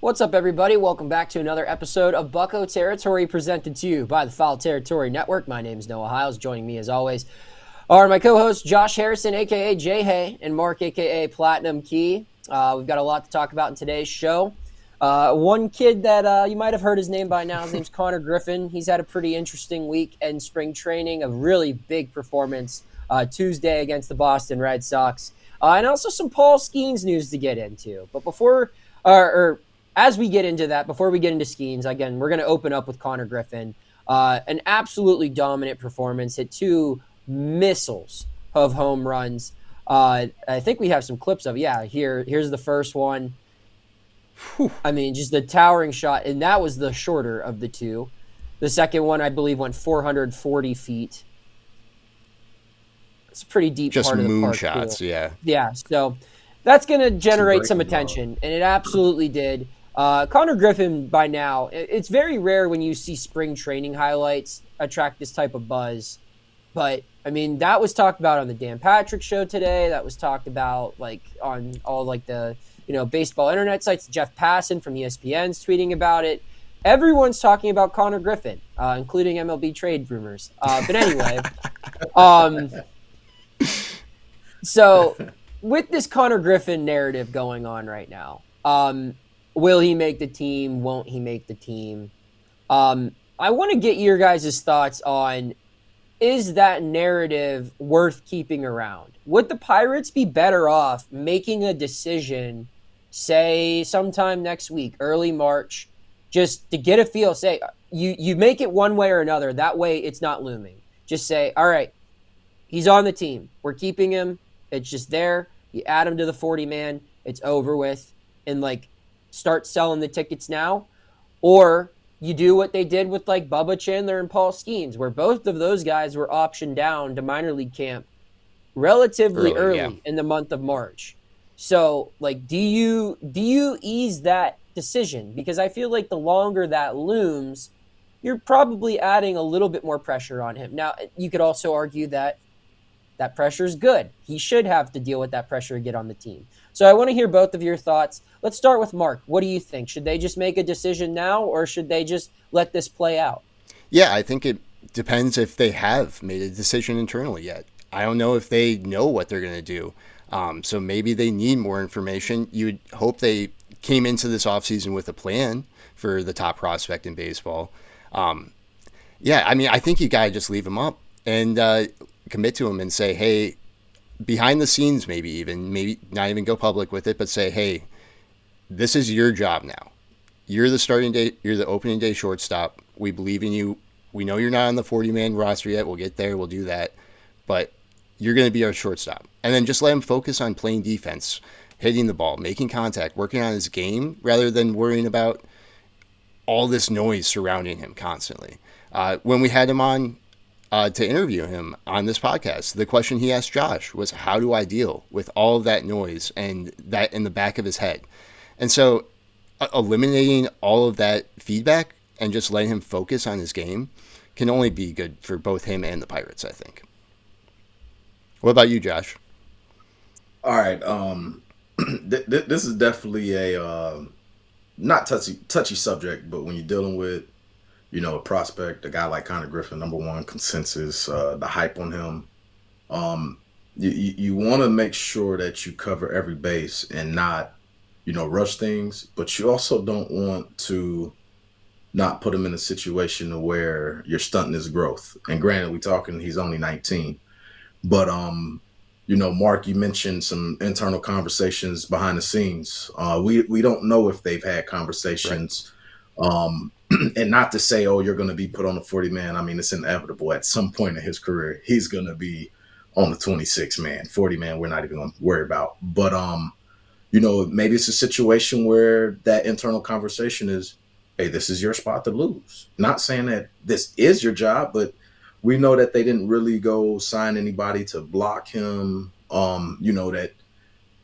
What's up, everybody? Welcome back to another episode of Bucco Territory, presented to you by the Foul Territory Network. My name is Noah Hiles. Joining me, as always, are my co-hosts Josh Harrison, a.k.a. Jay Hay, and Mark, a.k.a. Platinum Key. We've got a lot to talk about in today's show. One kid that you might have heard his name by now, his name's Konnor Griffin. He's had a pretty interesting week in spring training, a really big performance Tuesday against the Boston Red Sox, and also some Paul Skenes news to get into. But as we get into that, before we get into Skenes, again, we're going to open up with Konnor Griffin. An absolutely dominant performance, hit two missiles of home runs. I think we have some clips of it. Yeah, here's the first one. Whew. I mean, just the towering shot, and that was the shorter of the two. The second one, I believe, went 440 feet. It's a pretty deep just part of the park. Just moonshots, yeah. Yeah, so that's going to generate some attention, and it absolutely did. Konnor Griffin, by now, it's very rare when you see spring training highlights attract this type of buzz. But, I mean, that was talked about on the Dan Patrick Show today. That was talked about, on all, the, baseball internet sites. Jeff Passan from ESPN's tweeting about it. Everyone's talking about Konnor Griffin, including MLB trade rumors. But anyway, so with this Konnor Griffin narrative going on right now, will he make the team? Won't he make the team? I want to get your guys' thoughts on, is that narrative worth keeping around? Would the Pirates be better off making a decision, say sometime next week, early March, just to get a feel? Say you make it one way or another. That way it's not looming. Just say, all right, he's on the team. We're keeping him. It's just there. You add him to the 40-man. It's over with. And, start selling the tickets now. Or you do what they did with, Bubba Chandler and Paul Skenes, where both of those guys were optioned down to minor league camp relatively early in the month of March. So, do you ease that decision? Because I feel like the longer that looms, you're probably adding a little bit more pressure on him. Now, you could also argue that pressure is good. He should have to deal with that pressure to get on the team. So I want to hear both of your thoughts. Let's start with Mark. What do you think? Should they just make a decision now, or should they just let this play out? Yeah, I think it depends if they have made a decision internally yet. I don't know if they know what they're going to do. So maybe they need more information. You would hope they came into this offseason with a plan for the top prospect in baseball. I think you got to just leave him up and commit to him and say, hey, behind the scenes, maybe not even go public with it, but say, hey, this is your job now. You're the starting day. You're the opening day shortstop. We believe in you. We know you're not on the 40-man roster yet. We'll get there. We'll do that. But you're going to be our shortstop. And then just let him focus on playing defense, hitting the ball, making contact, working on his game, rather than worrying about all this noise surrounding him constantly. When we had him on to interview him on this podcast, the question he asked Josh was, how do I deal with all of that noise and that in the back of his head? And so eliminating all of that feedback and just letting him focus on his game can only be good for both him and the Pirates, I think. What about you, Josh? All right. This is definitely a not touchy subject, but when you're dealing with, a prospect, a guy like Konnor Griffin, number one consensus, the hype on him, you want to make sure that you cover every base and not, rush things, but you also don't want to not put him in a situation where you're stunting his growth. And granted, he's only 19, but, Mark, you mentioned some internal conversations behind the scenes. We don't know if they've had conversations, right. And not to say, oh, you're going to be put on the 40-man. I mean, it's inevitable. At some point in his career, he's going to be on the 26-man. 40-man, we're not even going to worry about. But, maybe it's a situation where that internal conversation is, hey, this is your spot to lose. Not saying that this is your job, but we know that they didn't really go sign anybody to block him, that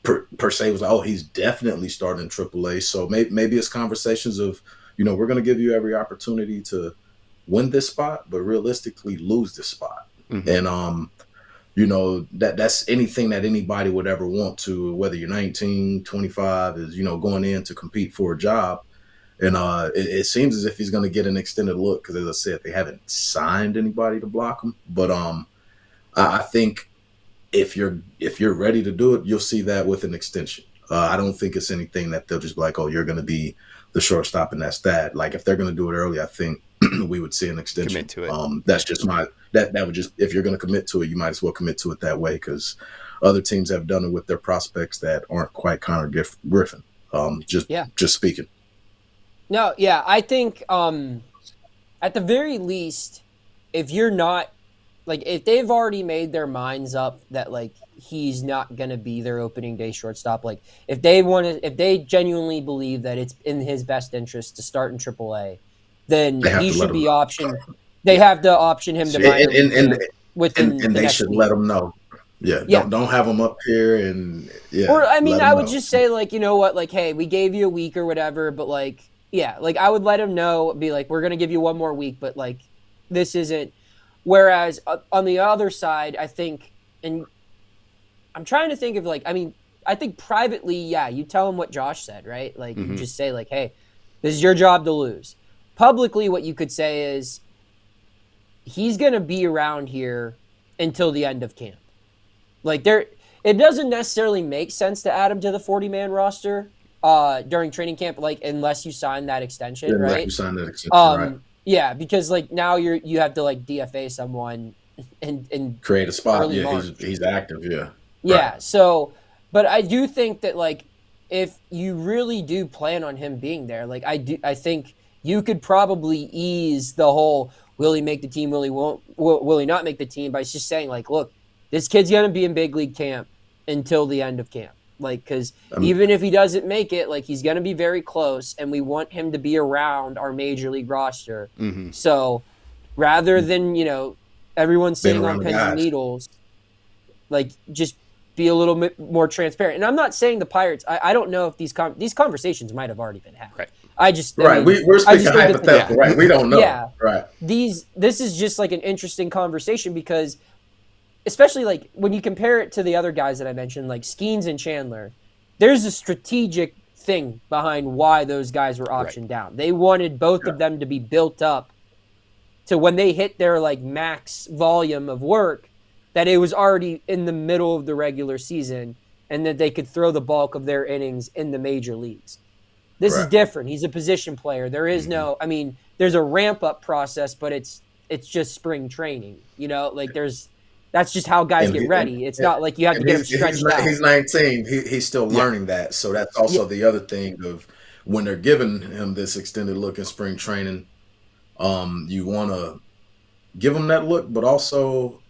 per se was like, oh, he's definitely starting AAA. So maybe it's conversations of, we're going to give you every opportunity to win this spot, but realistically lose this spot. Mm-hmm. And, that's anything that anybody would ever want to, whether you're 19, 25 is, going in to compete for a job. And it seems as if he's going to get an extended look because, as I said, they haven't signed anybody to block him. But I think if you're ready to do it, you'll see that with an extension. I don't think it's anything that they'll just be like, oh, you're going to be the shortstop and that's that. Like if they're going to do it early, I think we would see an extension. Commit to it. That's just that would just, if you're going to commit to it, you might as well commit to it that way because other teams have done it with their prospects that aren't quite Konnor Griffin. Just speaking. No, yeah, I think at the very least, if you're not like if they've already made their minds up that like he's not gonna be their opening day shortstop, like if they genuinely believe that it's in his best interest to start in AAA, then he should be optioned. They have to option him to minor league within the they next should week. let him know. Yeah. Don't have him up here and Or I mean, I would just say like, you know what, like, hey, we gave you a week or whatever, but like, yeah, like I would let him know, be like, we're gonna give you one more week, but like, this isn't. Whereas on the other side, I think, and I'm trying to think of like, I mean, I think privately, yeah, you tell him what Josh said, right? Like, you just say like, hey, this is your job to lose. Publicly, what you could say is he's gonna be around here until the end of camp. Like it doesn't necessarily make sense to add him to the 40-man roster during training camp, like unless you sign that extension, right? Unless you sign that extension, right? Yeah, because like now you have to like DFA someone and create a spot. Yeah, March. he's active. Yeah. Yeah. Right. So, but I do think that like if you really do plan on him being there, like I think you could probably ease the whole will he make the team, will he not make the team by just saying like, look, this kid's gonna be in big league camp until the end of camp. Like, because even if he doesn't make it, like he's going to be very close, and we want him to be around our major league roster. Mm-hmm. So rather than, everyone sitting on pins and needles, like just be a little bit more transparent. And I'm not saying the Pirates, I don't know if these conversations might have already been had. Right. We're speaking hypothetical, right? We don't know. Yeah. Right. This is just like an interesting conversation because especially like when you compare it to the other guys that I mentioned, like Skenes and Chandler, there's a strategic thing behind why those guys were optioned down. They wanted both of them to be built up to when they hit their like max volume of work, that it was already in the middle of the regular season and that they could throw the bulk of their innings in the major leagues. This is different. He's a position player. There is there's a ramp up process, but it's just spring training, like that's just how guys get ready. It's not like you have to get him stretched out. He's 19. He's still learning that. So that's also the other thing of when they're giving him this extended look in spring training, you want to give him that look, but also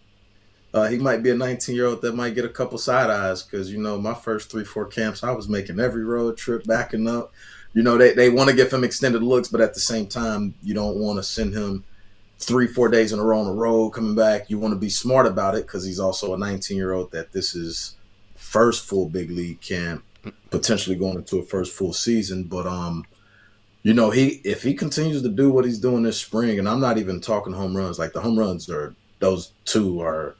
he might be a 19-year-old that might get a couple side eyes because, my first 3-4 camps, I was making every road trip backing up. They want to give him extended looks, but at the same time, you don't want to send him 3-4 days in a row on the road coming back. You want to be smart about it because he's also a 19-year-old that this is first full big league camp, potentially going into a first full season. But if he continues to do what he's doing this spring, and I'm not even talking home runs, like the home runs those two are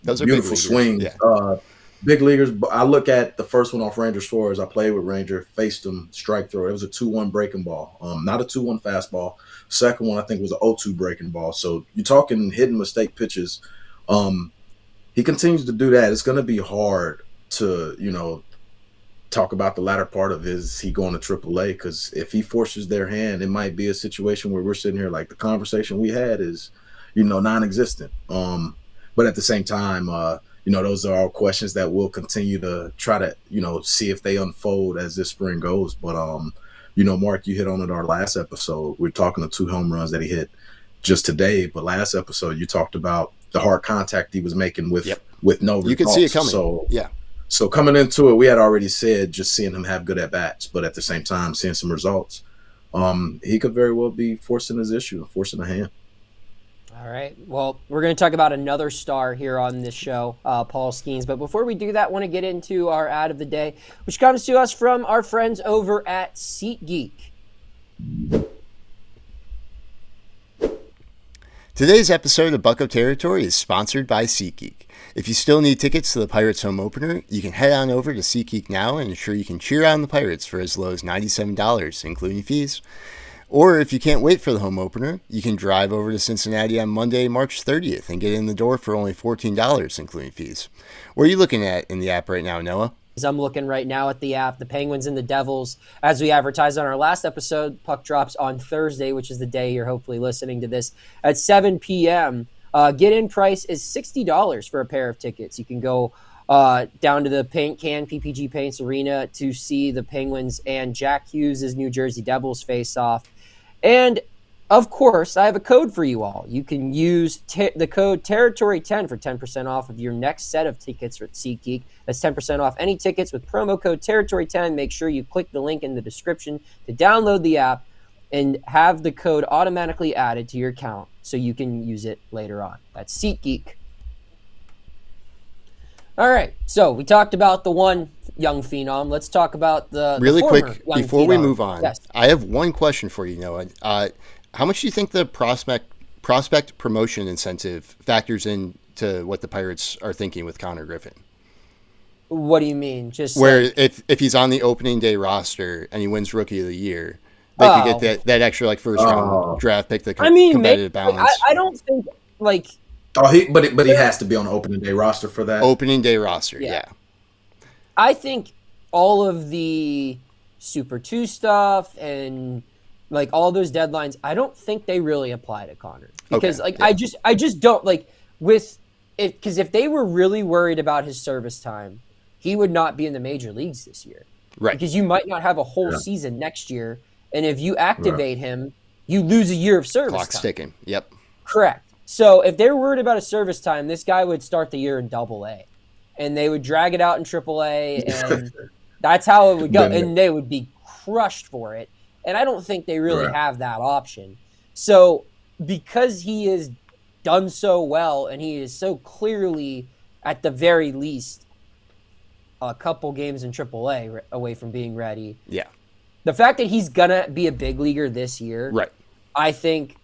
those are beautiful swings. Yeah. Big leaguers. But I look at the first one off Ranger Suarez. I played with Ranger, faced him, strike throw. It was a 2-1 breaking ball, not a 2-1 fastball. Second one, I think, was an 0-2 breaking ball. So you're talking hidden mistake pitches. He continues to do that. It's going to be hard to, talk about the latter part of he going to AAA because if he forces their hand, it might be a situation where we're sitting here like the conversation we had is, non-existent. But at the same time, those are all questions that we'll continue to try to, see if they unfold as this spring goes. But, Mark, you hit on it our last episode. We're talking the 2 home runs that he hit just today. But last episode, you talked about the hard contact he was making with no results. You could see it coming. So coming into it, we had already said just seeing him have good at-bats, but at the same time, seeing some results, he could very well be forcing his issue, forcing a hand. All right. Well, we're going to talk about another star here on this show, Paul Skenes. But before we do that, I want to get into our ad of the day, which comes to us from our friends over at SeatGeek. Today's episode of Bucco Territory is sponsored by SeatGeek. If you still need tickets to the Pirates home opener, you can head on over to SeatGeek now and ensure you can cheer on the Pirates for as low as $97, including fees. Or if you can't wait for the home opener, you can drive over to Cincinnati on Monday, March 30th and get in the door for only $14, including fees. What are you looking at in the app right now, Noah? I'm looking right now at the app, the Penguins and the Devils. As we advertised on our last episode, puck drops on Thursday, which is the day you're hopefully listening to this, at 7 p.m. Get-in price is $60 for a pair of tickets. You can go down to the Paint Can PPG Paints Arena to see the Penguins and Jack Hughes' New Jersey Devils face off. And, of course, I have a code for you all. You can use the code Territory10 for 10% off of your next set of tickets at SeatGeek. That's 10% off any tickets with promo code Territory10. Make sure you click the link in the description to download the app and have the code automatically added to your account so you can use it later on. That's SeatGeek. All right, so we talked about the one young phenom. Let's talk about the really former quick young before phenom. we move on. Yes. I have one question for you, Noah. How much do you think the prospect promotion incentive factors into what the Pirates are thinking with Konnor Griffin? What do you mean? Just where if he's on the opening day roster and he wins Rookie of the Year, they could get that extra first round draft pick, the competitive balance. I don't think but he has to be on the opening day roster for that. Opening day roster, yeah. I think all of the Super 2 stuff and all those deadlines, I don't think they really apply to Konnor because I just don't with it, because if they were really worried about his service time, he would not be in the major leagues this year, right? Because you might not have a whole season next year, and if you activate him, you lose a year of service. Clock's time. ticking. Yep. Correct. So if they're worried about his service time, this guy would start the year in Double-A, and they would drag it out in Triple-A, and that's how it would go, and they would be crushed for it. And I don't think they really have that option. So because he has done so well, and he is so clearly, at the very least, a couple games in Triple-A away from being ready. Yeah. The fact that he's going to be a big leaguer this year, right? I think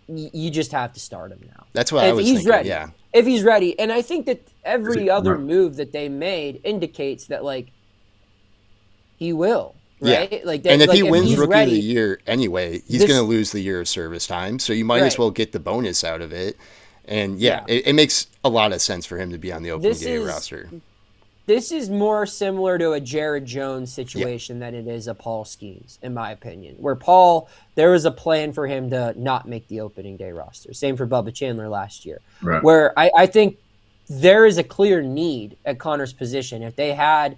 you just have to start him now. That's what I was thinking, ready. Yeah. If he's ready. And I think that every other move that they made indicates that, he will. Right? Yeah. And if he wins Rookie of the Year anyway, he's going to lose the year of service time. So you might as well get the bonus out of it. And, it makes a lot of sense for him to be on the opening day roster. This is more similar to a Jared Jones situation than it is a Paul Skenes, in my opinion. Where there was a plan for him to not make the opening day roster. Same for Bubba Chandler last year. Right. Where I think there is a clear need at Konnor's position. If they had,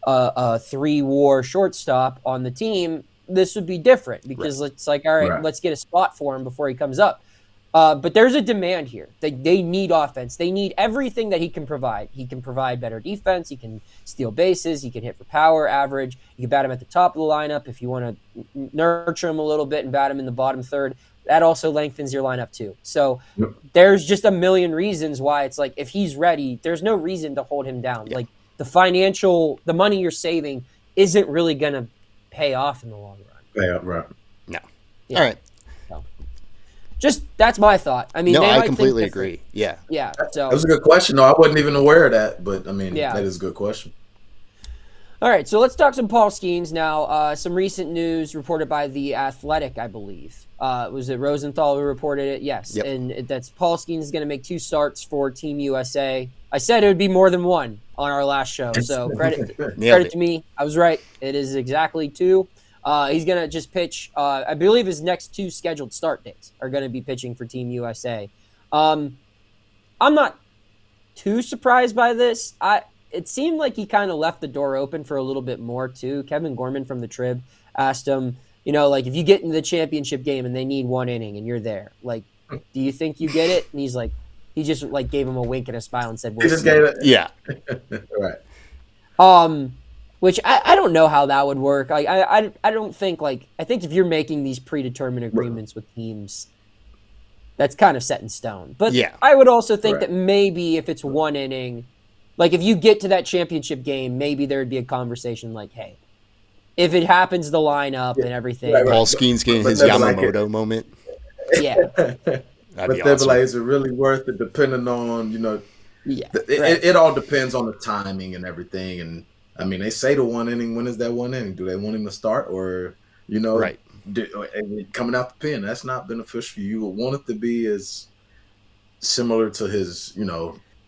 a 3-WAR shortstop on the team, this would be different because it's all right, let's get a spot for him before he comes up. But there's a demand here. They need offense. They need everything that he can provide. He can provide better defense. He can steal bases. He can hit for power, average. You can bat him at the top of the lineup if you want to nurture him a little bit and bat him in the bottom third. That also lengthens your lineup too. So there's just a million reasons why it's if he's ready, there's no reason to hold him down. Yep. The money you're saving isn't really going to pay off in the long run. Pay up, right. No. Yeah. All right. That's my thought. I mean, I completely agree. Yeah. Yeah. So that was a good question. No, I wasn't even aware of that, but that is a good question. All right, so let's talk some Paul Skenes now. Some recent news reported by The Athletic, I believe. Was it Rosenthal who reported it? Yes. Yep. And that's Paul Skenes is going to make 2 starts for Team USA. I said it would be more than 1 on our last show, so credit to me. I was right. It is exactly 2. He's going to just pitch, I believe his next 2 scheduled start dates are going to be pitching for Team USA. I'm not too surprised by this. It seemed like he kind of left the door open for a little bit more, too. Kevin Gorman from the Trib asked him, if you get into the championship game and they need 1 inning and you're there, do you think you get it? And he's he just gave him a wink and a smile and said, he just gave it. Yeah. Right. Which I don't know how that would work. I don't think I think if you're making these predetermined agreements with teams, that's kind of set in stone. But I would also think that maybe if it's 1 inning, if you get to that championship game, maybe there would be a conversation hey, if it happens, the lineup and everything. Paul Skenes getting his Yamamoto moment. Yeah. That'd be they'll be awesome. like, is it really worth it? Depending on, Yeah, it all depends on the timing and everything. And I mean, they say the one inning. When is that one inning? Do they want him to start, or Right. coming out the pen? That's not beneficial. You would want it to be as similar to his,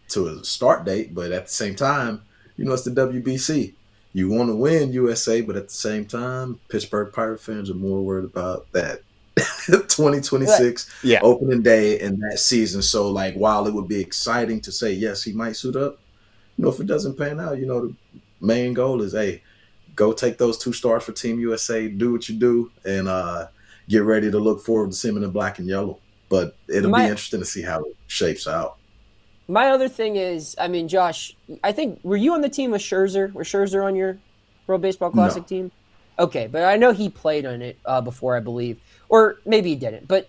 to his start date, but at the same time, it's the WBC. You want to win USA, but at the same time, Pittsburgh Pirate fans are more worried about that 2026 Yeah. opening day and that season. So, like, while it would be exciting to say yes, he might suit up, if it doesn't pan out, the main goal is, hey, go take those 2 stars for Team USA, do what you do, and get ready to look forward to seeing him in black and yellow. But it'll be interesting to see how it shapes out. My other thing is, I mean, Josh, I think, were you on the team with Scherzer? Was Scherzer on your World Baseball Classic team? Okay, but I know he played on it before, I believe. Or maybe he didn't. But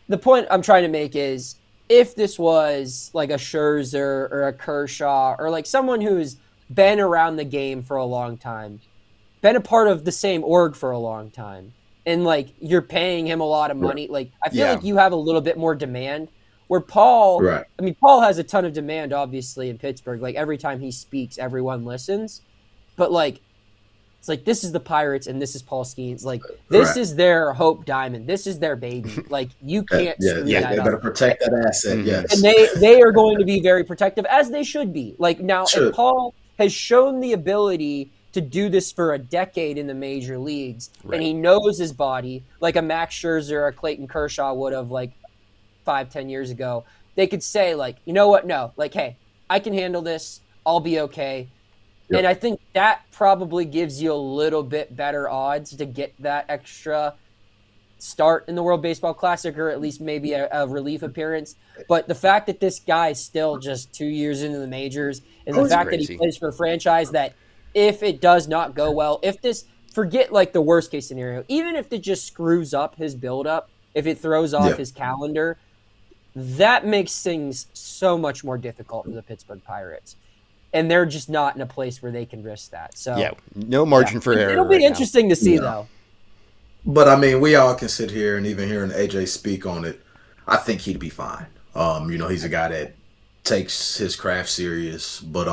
the point I'm trying to make is, if this was like a Scherzer or a Kershaw or like someone who's been around the game for a long time, been a part of the same org for a long time, and like you're paying him a lot of money, like I feel like you have a little bit more demand. Where Paul, Right. I mean, Paul has a ton of demand, obviously, in Pittsburgh. Like every time he speaks, everyone listens. But like, it's like, this is the Pirates and this is Paul Skenes. Like, this is their Hope Diamond. This is their baby. Like, you can't screw that up. They better protect that asset, yes. And they are going to be very protective, as they should be. Like, now, if Paul has shown the ability to do this for a decade in the major leagues, and he knows his body, like a Max Scherzer or a Clayton Kershaw would have, like, 5-10 years ago, they could say, like, you know what? No, like, hey, I can handle this. I'll be okay. And I think that probably gives you a little bit better odds to get that extra start in the World Baseball Classic, or at least maybe a relief appearance. But the fact that this guy's still just 2 years into the majors, and the fact that he plays for a franchise that, if it does not go well, if this, forget like the worst case scenario, even if it just screws up his buildup, if it throws off his calendar, that makes things so much more difficult for the Pittsburgh Pirates. And they're just not in a place where they can risk that. So no margin for error. It'll be interesting to see, though. But I mean, we all can sit here and even hearing AJ speak on it. I think he'd be fine. He's a guy that takes his craft serious, but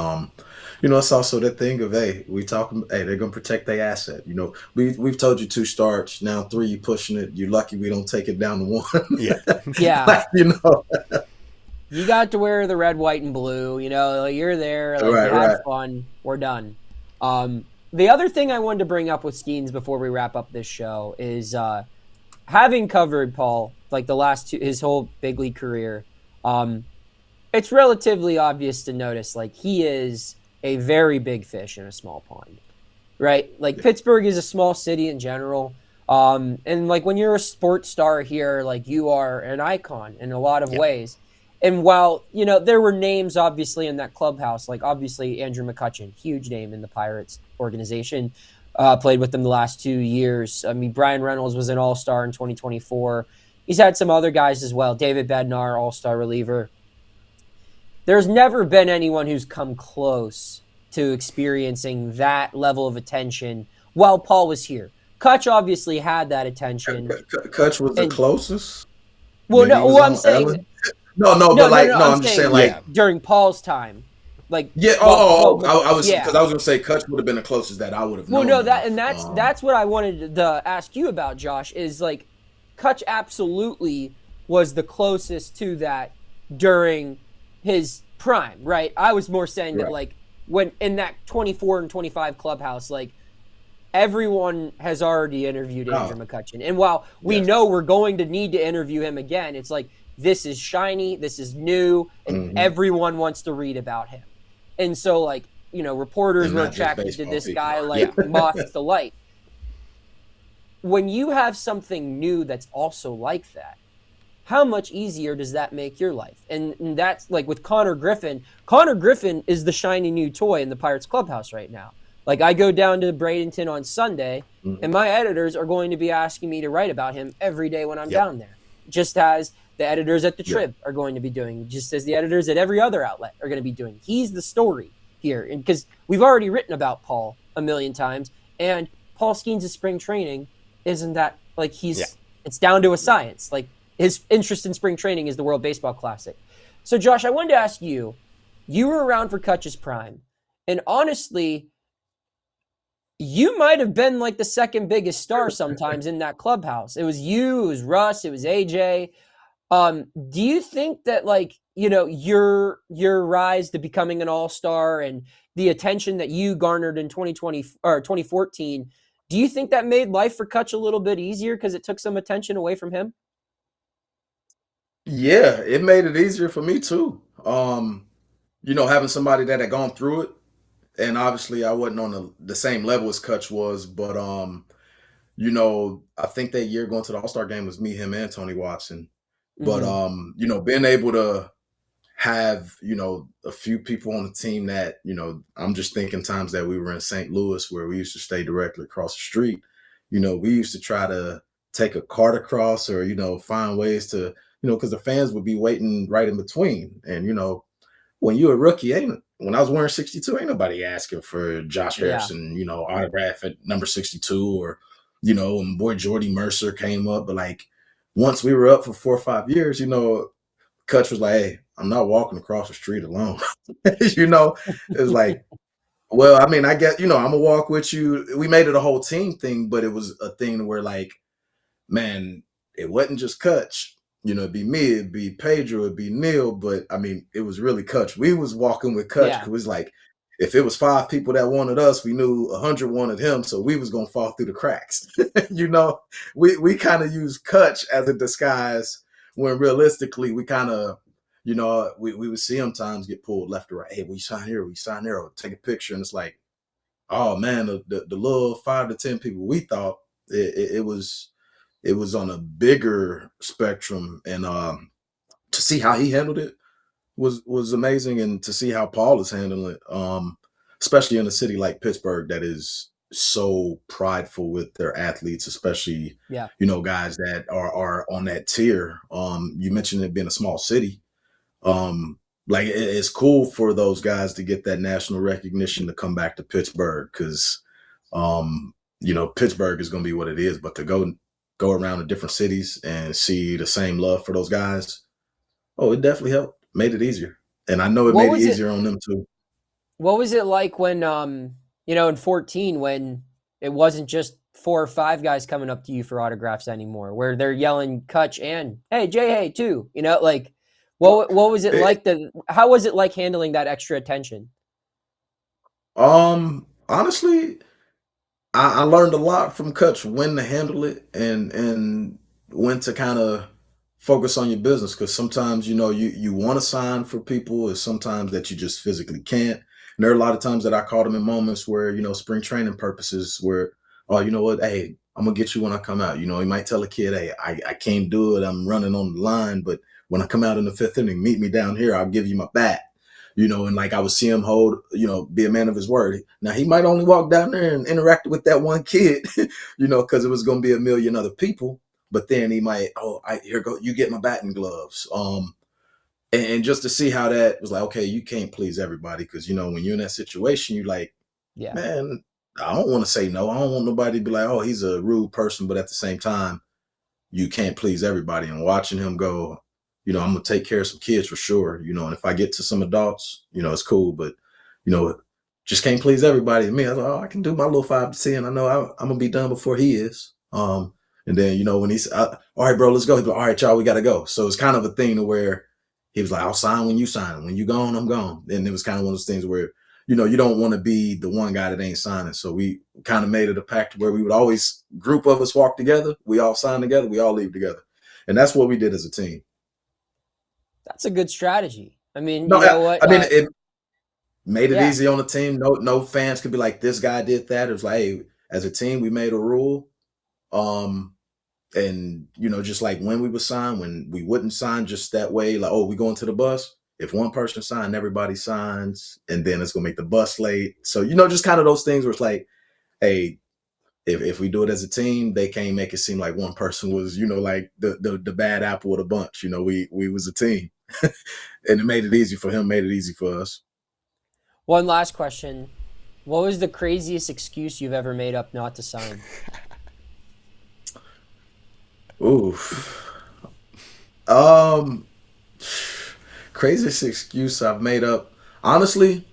it's also that thing of, hey, they're gonna protect their asset. We've told you 2 starts, now 3, you pushing it. You're lucky we don't take it down to 1. Yeah. You got to wear the red, white, and blue. You're there. Like, have fun. We're done. The other thing I wanted to bring up with Skenes before we wrap up this show is having covered Paul, like the last 2, his whole big league career. It's relatively obvious to notice, like, he is a very big fish in a small pond, right? Like, Pittsburgh is a small city in general. And like when you're a sports star here, like, you are an icon in a lot of ways. And while, there were names obviously in that clubhouse, like obviously Andrew McCutchen, huge name in the Pirates organization, played with them the last 2 years. I mean, Brian Reynolds was an all-star in 2024. He's had some other guys as well. David Bednar, all-star reliever. There's never been anyone who's come close to experiencing that level of attention while Paul was here. Kutch obviously had that attention. Kutch was the closest? Well, no, I'm saying... No, I'm just saying, like, during Paul's time, like, I was gonna say Kutch would have been the closest that I would have known. Well, no, that's what I wanted to ask you about, Josh. Is like, Kutch absolutely was the closest to that during his prime, right? I was more saying that, like, when in that 24 and 25 clubhouse, like, everyone has already interviewed Andrew McCutchen, and while we know we're going to need to interview him again, it's like, this is shiny, this is new, and everyone wants to read about him. And so, like, reporters were attracted to this guy like moths to light. When you have something new that's also like that, how much easier does that make your life? And that's like with Konnor Griffin. Konnor Griffin is the shiny new toy in the Pirates clubhouse right now. Like, I go down to Bradenton on Sunday, and my editors are going to be asking me to write about him every day when I'm down there. Just as the editors at the Trib are going to be doing, just as the editors at every other outlet are going to be doing. He's the story here. And because we've already written about Paul a million times, and Paul Skenes' spring training isn't that, like, it's down to a science. Like, his interest in spring training is the World Baseball Classic. So, Josh, I wanted to ask you, you were around for Kutch's prime, and honestly, you might have been like the second biggest star sometimes in that clubhouse. It was you, it was Russ, it was AJ. Do you think that, like, you know, your rise to becoming an all-star and the attention that you garnered in 2020 or 2014, do you think that made life for Kutch a little bit easier because it took some attention away from him? Yeah, it made it easier for me too. Having somebody that had gone through it, and obviously I wasn't on the same level as Kutch was, but I think that year going to the All-Star game was me, him, and Tony Watson. But Mm-hmm. being able to have, a few people on the team that, I'm just thinking times that we were in St. Louis where we used to stay directly across the street. We used to try to take a cart across or, find ways to, because the fans would be waiting right in between. And, when you're a rookie, when I was wearing 62, ain't nobody asking for Josh Yeah. Harrison, autograph at number 62 or, when boy Jordy Mercer came up. But like once we were up for 4 or 5 years, Kutch was like, hey, I'm not walking across the street alone. It's like, well, I mean, I guess, I'm gonna walk with you. We made it a whole team thing, but it was a thing where like, man, it wasn't just Kutch. It'd be me, it'd be Pedro, it'd be Neil, but I mean, it was really Kutch. We was walking with Kutch because Yeah. it was like, if it was 5 people that wanted us, we knew 100 wanted him, so we was gonna fall through the cracks. We kind of use Kutch as a disguise when realistically we kind of, we would see him times get pulled left or right. Hey, we sign here, we sign there, or take a picture, and it's like, oh man, the little 5 to 10 people we thought it was on a bigger spectrum, and to see how he handled it was amazing, and to see how Paul is handling it, especially in a city like Pittsburgh that is so prideful with their athletes, especially Yeah. guys that are on that tier. You mentioned it being a small city. Like it's cool for those guys to get that national recognition to come back to Pittsburgh because Pittsburgh is going to be what it is, but to go around to different cities and see the same love for those guys, oh, it definitely helped, made it easier. And I know it What made it was it easier on them too. what was it like when in 14 when it wasn't just 4 or 5 guys coming up to you for autographs anymore, where they're yelling Kutch and hey Jay hey too, like what was it It, like how was it like handling that extra attention? Honestly, I learned a lot from Kutch when to handle it and when to kind of focus on your business because sometimes you want to sign for people, is sometimes that you just physically can't. And there are a lot of times that I caught him in moments where spring training purposes where, oh, you know what, hey, I'm gonna get you when I come out. He might tell a kid, hey, I can't do it, I'm running on the line, but when I come out in the 5th inning, meet me down here, I'll give you my bat. And like I would see him be a man of his word. Now he might only walk down there and interact with that one kid, because it was going to be a million other people. But then he might, oh, here go, you get my batting gloves. And just to see how that was like, okay, you can't please everybody because when you're in that situation, you're like, Yeah. man, I don't want to say no. I don't want nobody to be like, oh, he's a rude person, but at the same time, you can't please everybody. And watching him go, I'm gonna take care of some kids for sure. And if I get to some adults, it's cool. But you know, just can't please everybody. And me, I was like, oh, I can do my little 5 to 10. I know I'm gonna be done before he is. And then when he's all right, bro, let's go. He's like, all right, y'all, we gotta go. So it's kind of a thing to where he was like, I'll sign when you sign. When you gone, I'm gone. And it was kind of one of those things where you don't want to be the one guy that ain't signing. So we kind of made it a pact where we would always group of us walk together. We all sign together. We all leave together. And that's what we did as a team. That's a good strategy. I mean, No, you know what? I mean, it made it Yeah. easy on the team. No fans could be like, this guy did that. It was like, hey, as a team, we made a rule. And just like when we would sign, when we wouldn't sign just that way, like, oh, we going to the bus. If one person signed, everybody signs, and then it's gonna make the bus late. So just kind of those things where it's like, hey, if we do it as a team, they can't make it seem like one person was, like the bad apple of the bunch. We was a team, and it made it easy for him, made it easy for us. One last question. What was the craziest excuse you've ever made up not to sign? Ooh, Um, craziest excuse I've made up. Honestly,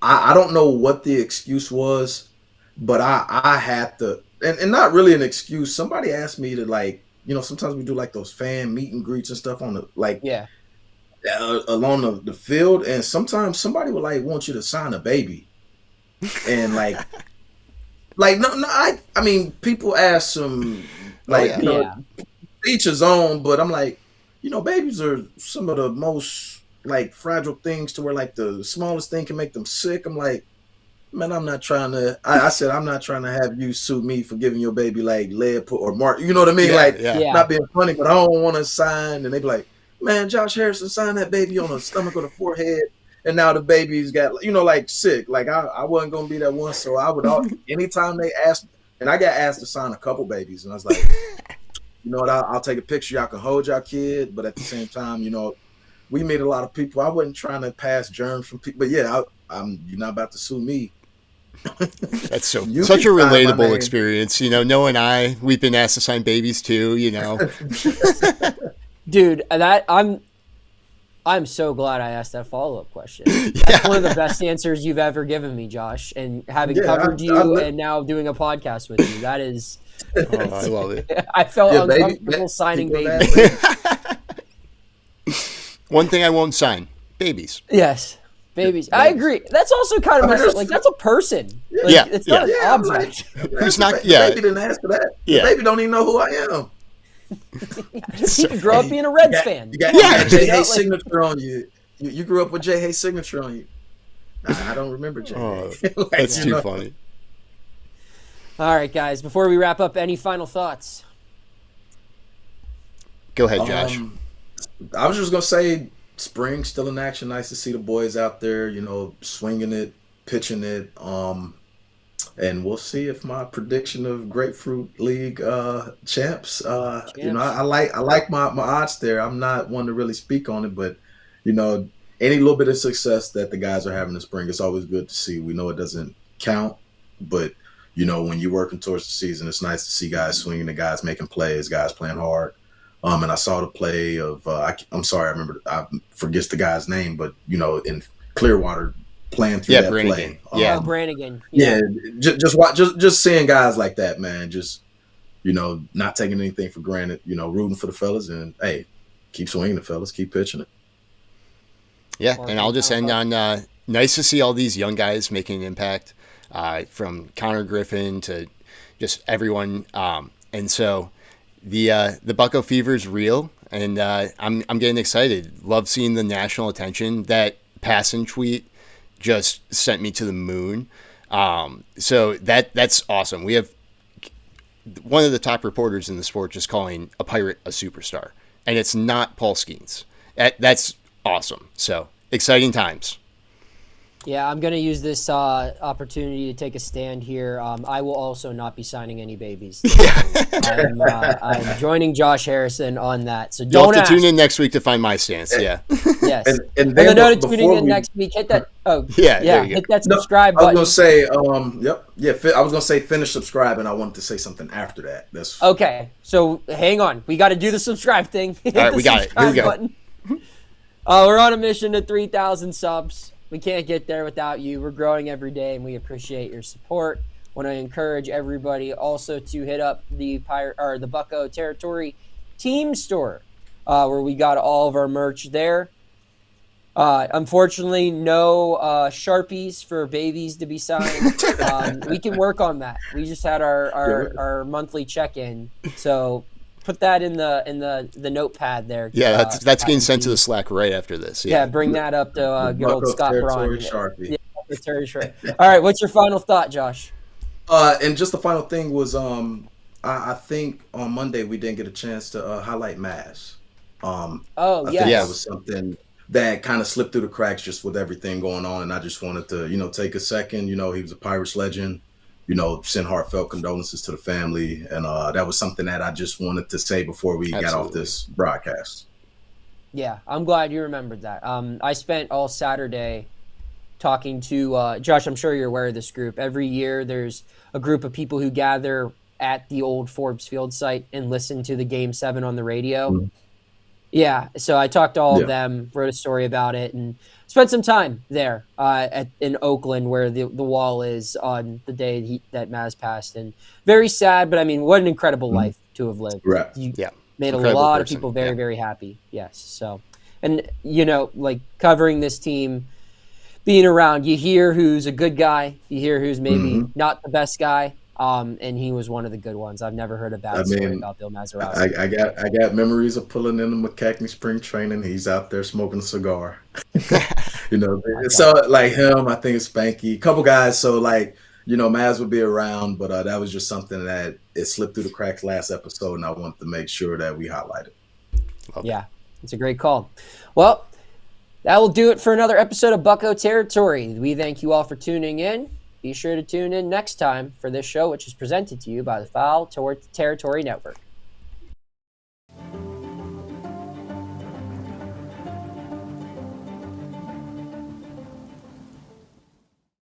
I don't know what the excuse was, but I had to, and not really an excuse. Somebody asked me to, like, sometimes we do like those fan meet and greets and stuff on the, like, Yeah. along the field, and sometimes somebody would like want you to sign a baby, and no, I mean, people ask some, like, Yeah. each his own, but I'm like, babies are some of the most like fragile things, to where like the smallest thing can make them sick. I'm like, man, I'm not trying to. I said, I'm not trying to have you sue me for giving your baby like lead or mark. You know what I mean? Yeah, Like, yeah. Yeah. not being funny, but I don't want to sign. And they be like, man, Josh Harrison signed that baby on the stomach or the forehead, and now the baby's got, like, sick. Like, I wasn't gonna be that one, so I would anytime they asked, and I got asked to sign a couple babies, and I was like, you know what, I'll take a picture. Y'all can hold y'all kid, but at the same time, we meet a lot of people. I wasn't trying to pass germs from people, but yeah, you're not about to sue me. That's such a You can sign my relatable name. experience. Noah, we've been asked to sign babies too. Dude, I'm so glad I asked that follow-up question. That's one of the best answers you've ever given me, Josh. And having covered you and now doing a podcast with you, that is. Oh, I love it. I felt Yeah, uncomfortable signing people babies. One thing I won't sign: babies. Yes, babies. I agree. That's also kind of messed up. Like, that's a person. Like, Yeah, it's not an Yeah, I'm object. Who's not? The Yeah, baby didn't ask for that. Yeah. The baby don't even know who I am. He could grow up being a Reds fan. You got Jay Hayes' signature on you. You grew up with Jay Hayes' signature on you. I don't remember Jay Hayes. That's too funny. All right, guys. Before we wrap up, any final thoughts? Go ahead, Josh. I was just gonna say, spring still in action. Nice to see the boys out there, swinging it, pitching it. And we'll see if my prediction of Grapefruit League champs. I like my odds there. I'm not one to really speak on it, but any little bit of success that the guys are having this spring, it's always good to see. We know it doesn't count, but when you're working towards the season, it's nice to see guys swinging, the guys making plays, guys playing hard. And I saw the play of I'm sorry, I forget the guy's name, but in Clearwater, playing through that Brannigan. play. Yeah, Brannigan. Yeah, just seeing guys like that, man. Just not taking anything for granted. Rooting for the fellas, and hey, keep swinging the fellas, keep pitching it. Yeah, and I'll just end on nice to see all these young guys making an impact, from Konnor Griffin to just everyone. And so the Bucco fever is real, and I'm getting excited. Love seeing the national attention. That Passan tweet just sent me to the moon. So that's awesome. We have one of the top reporters in the sport just calling a Pirate a superstar, and it's not Paul Skenes. That's awesome. So exciting times. Yeah, I'm going to use this opportunity to take a stand here. I will also not be signing any babies. I'm joining Josh Harrison on that. So You'll don't have to ask. tune in next week to find my stance. Yeah. Yes. And then then tuning in next week, hit that. Oh, Yeah, there you go. hit that subscribe I button. was gonna say, I was gonna say finish subscribing. I wanted to say something after that. That's Okay, so hang on. We got to do the subscribe thing. Hit All right, the we got it. Here we subscribe go. button. We're on a mission to 3,000 subs. We can't get there without you. We're growing every day, and we appreciate your support. Want to encourage everybody also to hit up the Bucco Territory Team Store, where we got all of our merch there. Unfortunately, no Sharpies for babies to be signed. We can work on that. We just had our monthly check-in, so put that in the notepad there. Yeah, that's getting sent to the Slack right after this. Yeah, bring that up to good old Scott Braun. Sharpie. Yeah, it's very short. All right, what's your final thought, Josh? And just the final thing was, I think on Monday we didn't get a chance to highlight Maz. I think that was something that kind of slipped through the cracks just with everything going on, and I just wanted to, take a second. He was a Pirates legend. Send heartfelt condolences to the family, and that was something that I just wanted to say before we got off this broadcast. Yeah, I'm glad you remembered that. I spent all Saturday talking to Josh. I'm sure you're aware of this group. Every year, there's a group of people who gather at the old Forbes Field site and listened to the Game 7 on the radio. Mhm. Yeah, so I talked to all of Yeah. them, wrote a story about it, and spent some time there in Oakland where the wall is on the day that Maz passed. And very sad, but I mean, what an incredible Mhm. life to have lived. Right. You Yeah. made a Incredible lot of person. people very, Yeah. very happy. Yes. So, and, you know, like covering this team, being around, you hear who's a good guy, you hear who's maybe Mhm. not the best guy. And he was one of the good ones. I've never heard a I bad story mean, about Bill I, Mazeroski. I got memories of pulling in the McCackney spring training. He's out there smoking a cigar. You know, Okay. so like him, I think it's Spanky, a couple guys. So like, you know, Maz would be around, but that was just something that it slipped through the cracks last episode, and I wanted to make sure that we highlighted. Yeah, it's a great call. Well, that will do it for another episode of Bucco Territory. We thank you all for tuning in. Be sure to tune in next time for this show, which is presented to you by the Foul Territory Network.